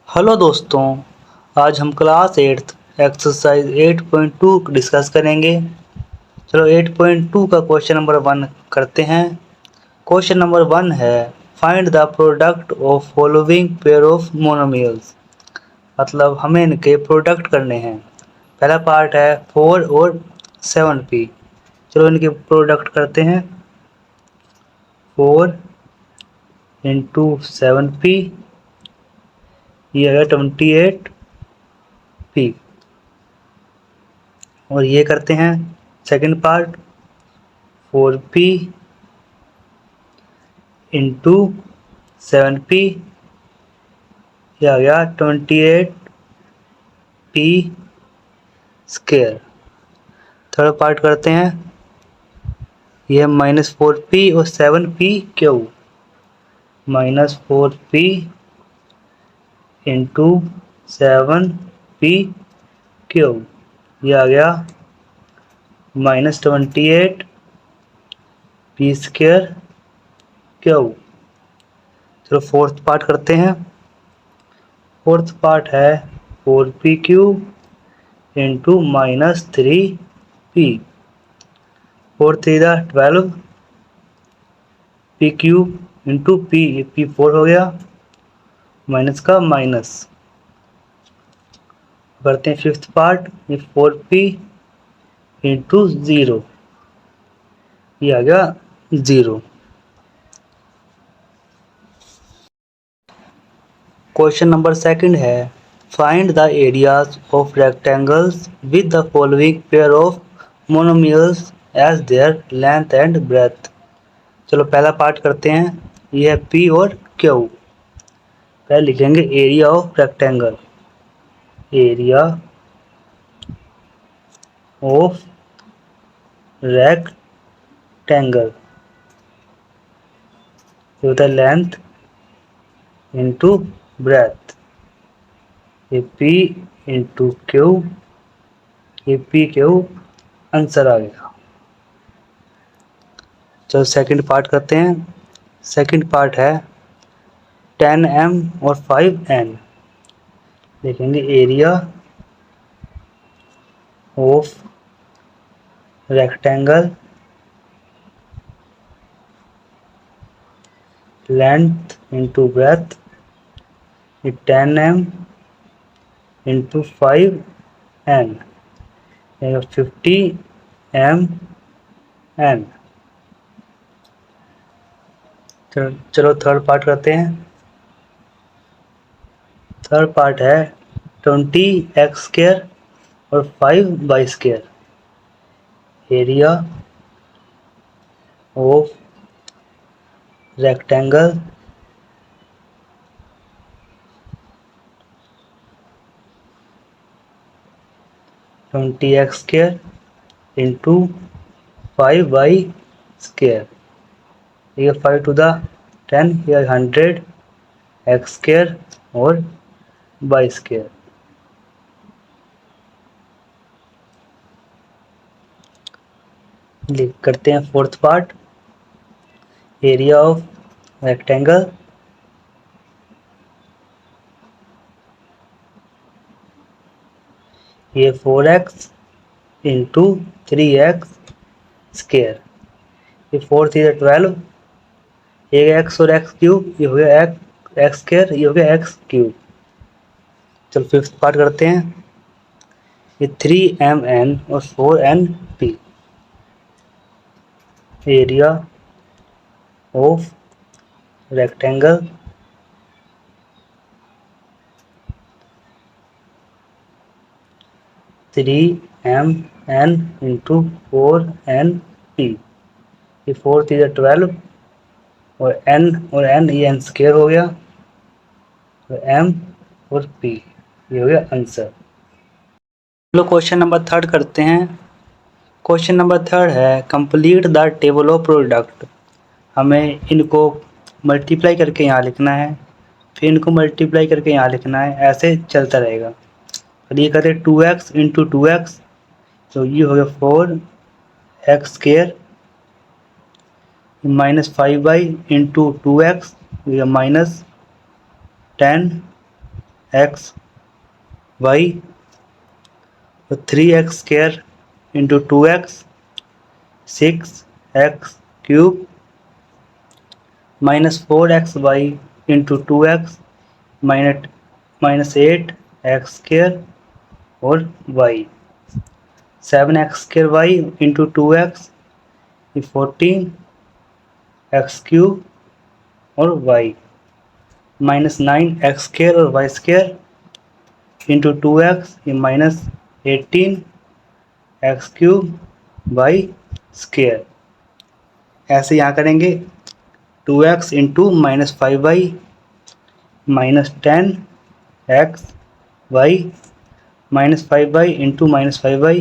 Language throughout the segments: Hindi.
हेलो दोस्तों, आज हम क्लास 8th एक्सरसाइज 8.2 डिस्कस करेंगे। चलो 8.2 का क्वेश्चन नंबर 1 करते हैं। क्वेश्चन नंबर 1 है find the product of following pair of monomials. मतलब हमें इनके प्रोडक्ट करने हैं। पहला पार्ट है 4 और 7p। चलो इनके प्रोडक्ट करते हैं। 4 इंटू 7p, ये है 28p। और ये करते हैं second part 4p into 7p, ये आ गया 28p स्क्वेयर। थर्ड पार्ट करते हैं, ये -4p और 7p Q, -4p into 7p Q, ये आ गया -28p स्क्वेयर क्यू। चलो फोर्थ पार्ट करते हैं। फोर्थ पार्ट है 4p cube into -3p, 4 3 12 p cube into p 4 हो गया, माइनस का माइनस। करते हैं फिफ्थ पार्ट, ये 4p इंटू 0, ये आ गया 0। क्वेश्चन नंबर सेकंड है find the areas of rectangles with the following pair of monomials as their length and breadth. चलो पहला पार्ट करते हैं, ये है P और Q। पहले लिखेंगे area of rectangle, area of rectangle, ये होता है लेंथ इंटू ब्रेथ, ये P इंटू Q, ये P Q आंसर आ गया। चलो सेकंड पार्ट करते हैं। सेकंड पार्ट है 10m और 5n। देखेंगे area of rectangle, length into breath, ये 10m इंटू 5n, 50mn। चलो थर्ड पार्ट करते हैं। थर्ड पार्ट है 20x स्क्वायर और 5y square, area of rectangle, twenty x square into 5y square, ये 5 टू द 10, ये 100 एक्स स्क्वायर और y स्क्वायर। करते हैं fourth part, area of rectangle, ये 4x इंटू 3x स्क्वायर, ये 4 3 12, एक एक्स और एक्स क्यूब, ये हो गया एक्स स्क्वायर, ये हो गया एक्स क्यूब। चलो फिफ्थ पार्ट करते हैं, ये 3mn और 4np, area of rectangle, three M N into 4np, ये 4 3 12 और n ये n स्क्वायर हो गया, तो m और p, ये हो गया आंसर। चलो क्वेश्चन नंबर थर्ड करते हैं। क्वेश्चन नंबर थर्ड है complete the table of product. हमें इनको मल्टीप्लाई करके यहाँ लिखना है, फिर इनको मल्टीप्लाई करके यहाँ लिखना है, ऐसे चलता रहेगा। और ये कहते हैं 2x इंटू 2x, तो ये हो गया 4x square, -5y into 2x, ये -10 एक्स वाई, तो 3x² into 2x, 6x³ minus 4xy into 2x minus 8x² और y, 7x² into 2x 14x³ और y, माइनस 9x² और y² इंटू 2x ये माइनस 18x³ y²। ऐसे यहाँ करेंगे 2x into minus 5y minus 10x y minus 5y into minus 5y,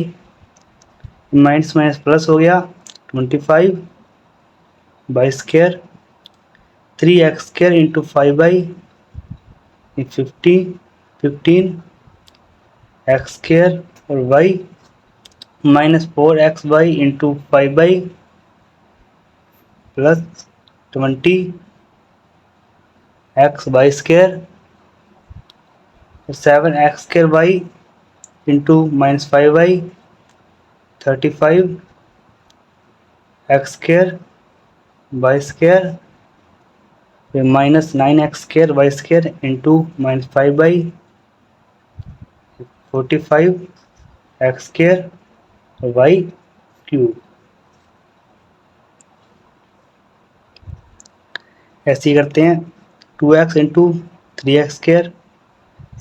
minus minus plus हो गया 25 y², 3x² into 5y 15x² और y, minus 4xy into 5y plus 20xy², 7x² into minus 5y 35x² y², फिर minus 9x² y² into minus 5y 45x² y³। ऐसे ही करते हैं 2x इंटू 3x²,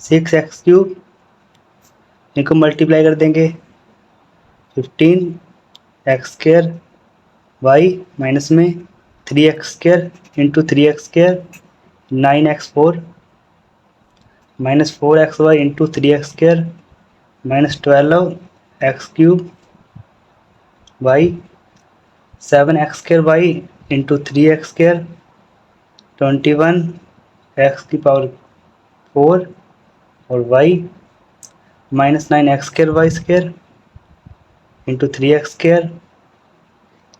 6x³ इनको मल्टीप्लाई कर देंगे 15x² y माइनस में 3x² into 3x² 9x4 minus 4xy into 3x² minus 12x³ y, 7x² into 3x² 21x⁴ और y, minus 9x² y² into 3x²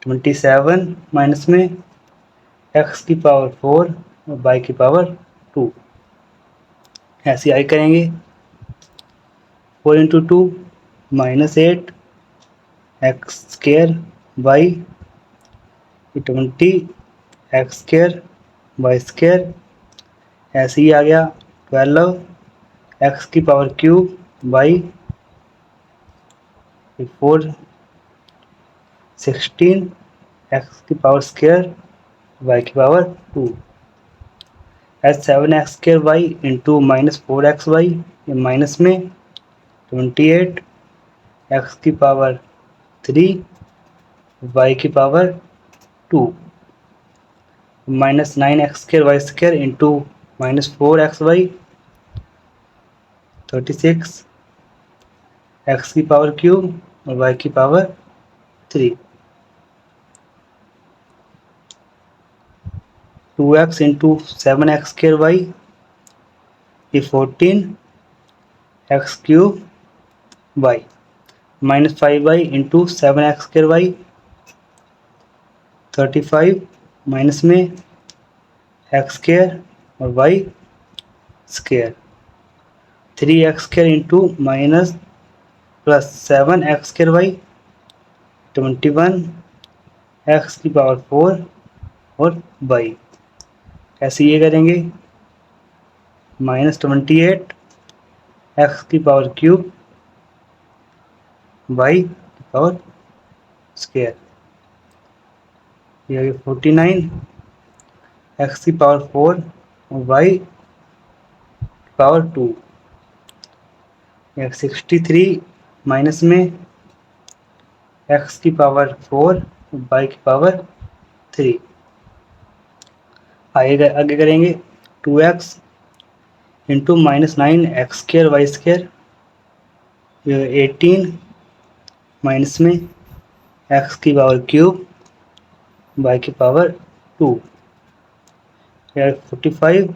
27 minus में x⁴ और y²। ऐसे आई करेंगे 4 into 2 minus 8x² y 20x² y²। ऐसे ही आ गया 12x⁴ y 4 16x² y²। H 7x² into minus 4xy minus में 28x⁴ y², minus 9x² y² into minus 4xy 36x⁴ और y²। 2x into 7x² y 14x³ y minus 5y into 7x² y 35 minus में x² और y²। 3x² into minus plus 7x² y 21x⁴ और y। ऐसे ये करेंगे माइनस 28x⁴ y²। ये 49x⁴ और y²। 63 माइनस में x⁴ y²। आगे करेंगे 2x into minus 9x² y² 18 minus में x⁴ y²। 45x⁴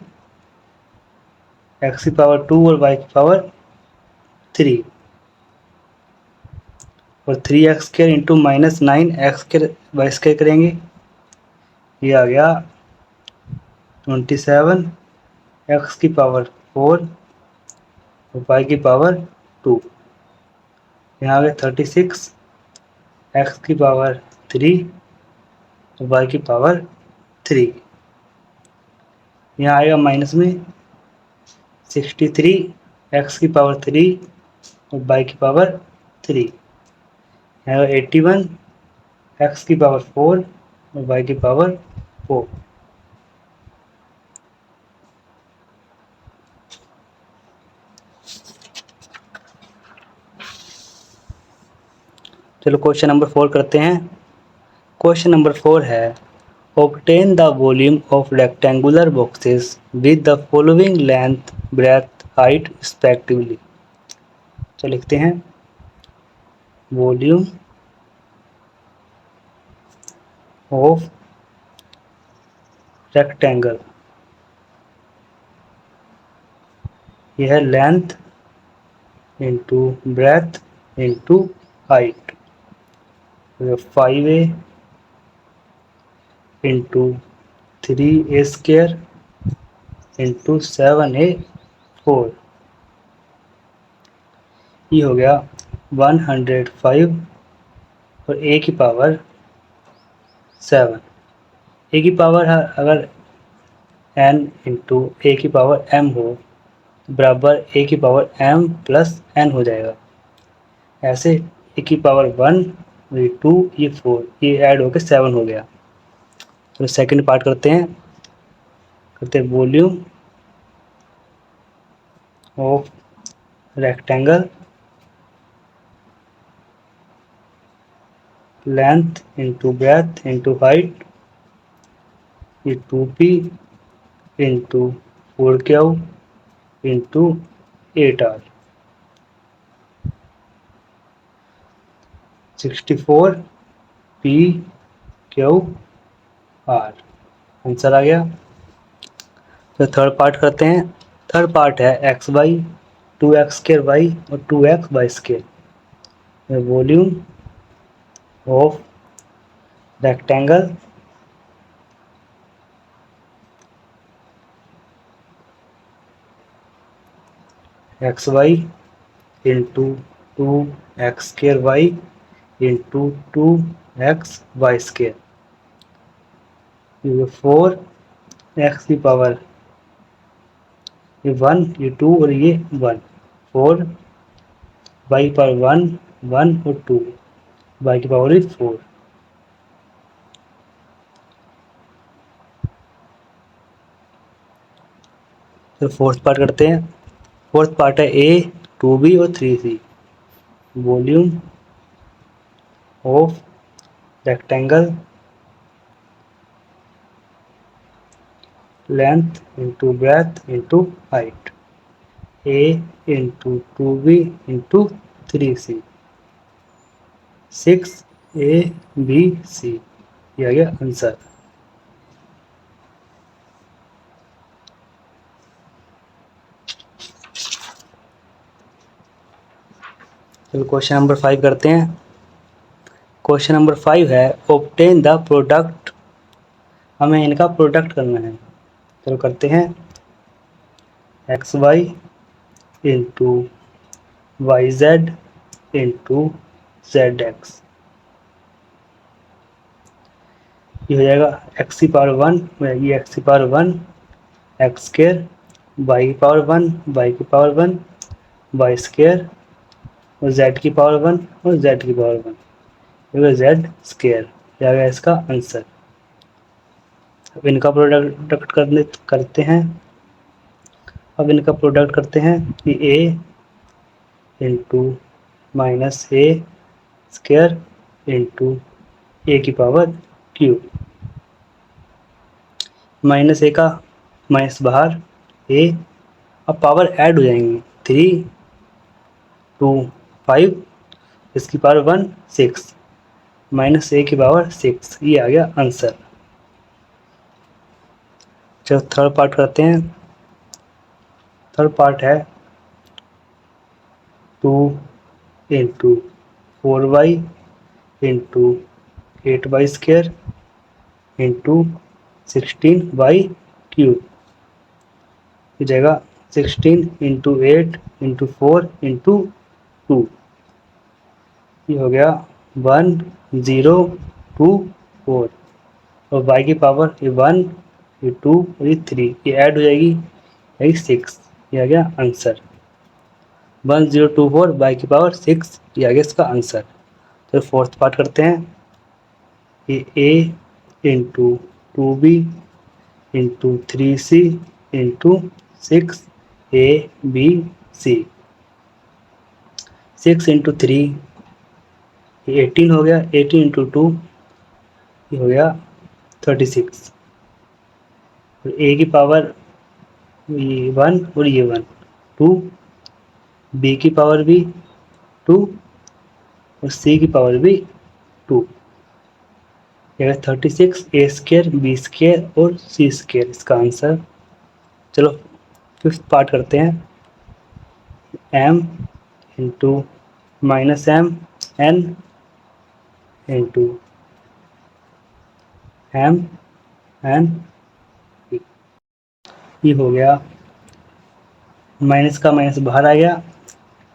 और y²। और 3x² into minus 9x² y² करेंगे, ये आ गया 27x⁴ वाई की पावर 2। यहाँ आ गया 36 एक्स की पावर 3 वाई की पावर 3। यहाँ आएगा माइनस में 63 एक्स की पावर 3 और वाई की पावर 3। यहाँ 81 एक्स की पावर 4 और वाई की पावर 4। चलो क्वेश्चन नंबर 4 करते हैं। क्वेश्चन नंबर 4 है obtain the volume of rectangular boxes with the following length, breadth, height respectively। तो लिखते हैं वॉल्यूम ऑफ रेक्टेंगल, यह है length into breadth into height. 5a into 3a square into 7a4। ये हो गया 105 और a की पावर 7। a की पावर अगर n इंटू a की पावर m हो बराबर a की पावर m प्लस n हो जाएगा। ऐसे a की पावर 1 ये 2 ये 4 ये ऐड होकर 7 हो गया। तो सेकंड पार्ट करते हैं volume of rectangle length into breadth into height, ये 2p into 4q into 8r। 64 p q r answer आ गया। तो थर्ड पार्ट करते हैं। थर्ड पार्ट है x y 2x square y और 2x y square. Volume of rectangle x Y into 2x square y into 2x y square. 4 x की पावर ये 1 ये 2 और ये 1 4 वाई की पावर 1 1 और 2 वाई की पावर 4। तो फोर्थ पार्ट करते हैं। फोर्थ पार्ट है a 2b और 3c। Volume of rectangle length into breadth into height, a into 2b into 3c। 6abc ये आ गया आंसर। चलो क्वेश्चन नंबर 5 करते हैं। क्वेश्चन नंबर 5 है ऑब्टेन द प्रोडक्ट, हमें इनका प्रोडक्ट करना है। चलो करते हैं X Y into Y Z into Z X. ये हो जाएगा एक्स की पावर 1 ये एक्स की पावर 1 एक्स स्क्र वाई की पावर 1 वाई की पावर 1 वाई स्क्र और जेड की पावर 1 और जेड की पावर 1 जेड स्क्र। यह आ गया इसका आंसर। अब इनका प्रोडक्ट करते हैं। अब इनका प्रोडक्ट करते हैं कि a into minus a square into a की पावर क्यू। माइनस ए का माइनस बाहर ए, अब पावर ऐड हो जाएंगी 3 2 5 इसकी पावर 1 6 माइनस ए की पावर 6। ये आ गया आंसर। चलो थर्ड पार्ट करते हैं। थर्ड पार्ट है 2 into 4y into 8y square into 16y cube. की जगह 16 इंटू 8 इंटू 4 इंटू 2, ये हो गया 1024। और y की पावर ये 1, ये 2 और ये 3, ये ऐड हो जाएगी, ये 6। ये आ गया आंसर 1024 y की पावर 6, ये आ गया इसका आंसर। तो फोर्थ पार्ट करते हैं। ये a into 2b into 3c into 6abc, 6 into 3 ये 18 हो गया, 18 इंटू 2 ये हो गया 36। और a की पावर ये 1 और ये 1 2, b की पावर भी 2 और c की पावर भी 2, ये 36 a स्क्र बी स्क्र और सी स्क्र इसका आंसर। चलो फिफ्थ पार्ट करते हैं। m into minus M N into M N, ये हो गया, माइनस का माइनस बाहर आ गया,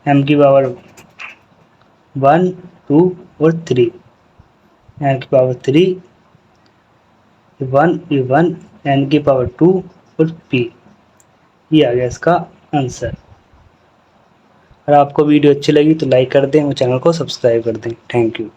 m की पावर 1 2 और 3, m की पावर 3 1 ये 1, n की पावर 2 और p, ये आ गया इसका आंसर। अगर आपको वीडियो अच्छी लगी तो लाइक कर दें और चैनल को सब्सक्राइब कर दें। Thank you.